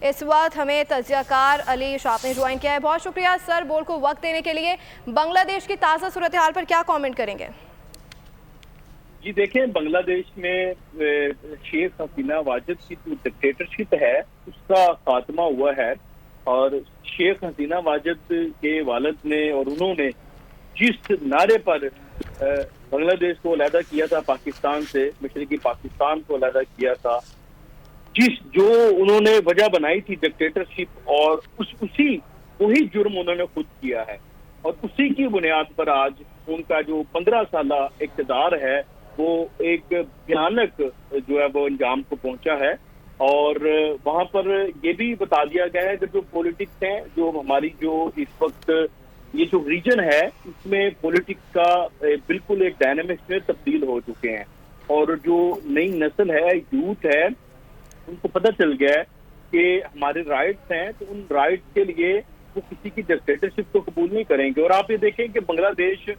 اس وقت ہمیں تجزیہ کار علی شاپ نے جوائن کیا ہے. بہت شکریہ سر بول کو وقت دینے کے لیے. بنگلہ دیش کی تازہ صورتحال پر کیا کامنٹ کریں گے؟ جی دیکھیں، بنگلہ دیش میں شیخ حسینہ واجد کی جو ڈکٹیٹرشپ ہے اس کا خاتمہ ہوا ہے، اور شیخ حسینہ واجد کے والد نے اور انہوں نے جس نعرے پر بنگلہ دیش کو علیحدہ کیا تھا پاکستان سے، مشرقی پاکستان کو علیحدہ کیا تھا، جو انہوں نے وجہ بنائی تھی ڈکٹیٹرشپ، اور وہی جرم انہوں نے خود کیا ہے، اور اسی کی بنیاد پر آج ان کا جو 15 سالہ اقتدار ہے وہ ایک بھیانک جو ہے وہ انجام کو پہنچا ہے. اور وہاں پر یہ بھی بتا دیا گیا ہے کہ جو پولیٹکس ہیں، جو ہماری جو اس وقت یہ جو ریجن ہے اس میں پولیٹکس کا بالکل ایک ڈائنامکس میں تبدیل ہو چکے ہیں، اور جو نئی نسل ہے، یوتھ ہے، ان کو پتہ چل گیا ہے کہ ہمارے رائٹس ہیں، تو ان رائٹس کے لیے وہ کسی کی ڈکٹیٹرشپ کو قبول نہیں کریں گے. اور آپ یہ دیکھیں کہ بنگلہ دیش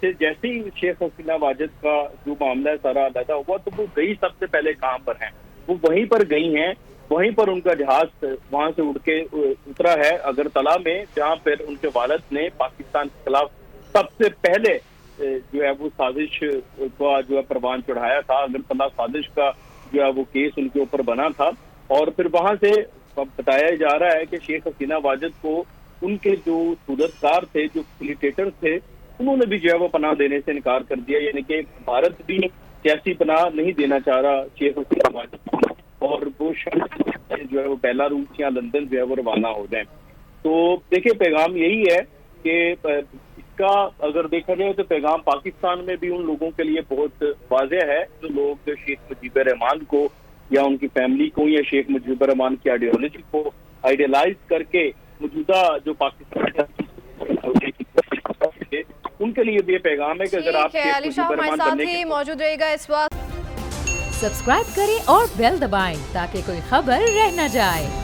سے جیسے ہی شیخ حسینہ واجد کا جو معاملہ ہے سارا علیحدہ ہوا تو وہ گئی سب سے پہلے کہاں پر ہیں، وہ وہیں پر گئی ہیں، وہیں پر ان کا جہاز وہاں سے اڑ کے اترا ہے اگرتلہ میں، جہاں پر ان کے والد نے پاکستان کے خلاف سب سے پہلے جو ہے وہ سازش کا جو ہے پروان چڑھایا تھا. اگرتلہ سازش کا جو ہے وہ کیس ان کے اوپر بنا تھا، اور پھر وہاں سے بتایا جا رہا ہے کہ شیخ حسینہ واجد کو ان کے جو صورتکار تھے، جو فیسیلیٹیٹر تھے، انہوں نے بھی جو ہے وہ پناہ دینے سے انکار کر دیا، یعنی کہ بھارت بھی سیاسی پناہ نہیں دینا چاہ رہا شیخ حسینہ واجد کو، اور وہ جو ہے وہ بیلاروس یا لندن جو ہے وہ روانہ ہو جائیں. تو دیکھیں پیغام یہی ہے کہ اس کا اگر دیکھا جائے تو پیغام پاکستان میں بھی ان لوگوں کے لیے بہت واضح ہے جو لوگ شیخ مجیب الرحمان کو یا ان کی فیملی کو یا شیخ مجیب الرحمان کی آئیڈیالوجی کو آئیڈیلائز کر کے موجودہ جو پاکستان ان کے لیے بھی یہ پیغام ہے کہ اگر آپ شیخ علی شاہ ہمارے ساتھ ہی موجود رہے گا اس وقت. سبسکرائب کریں اور بیل دبائیں تاکہ کوئی خبر رہ نہ جائے.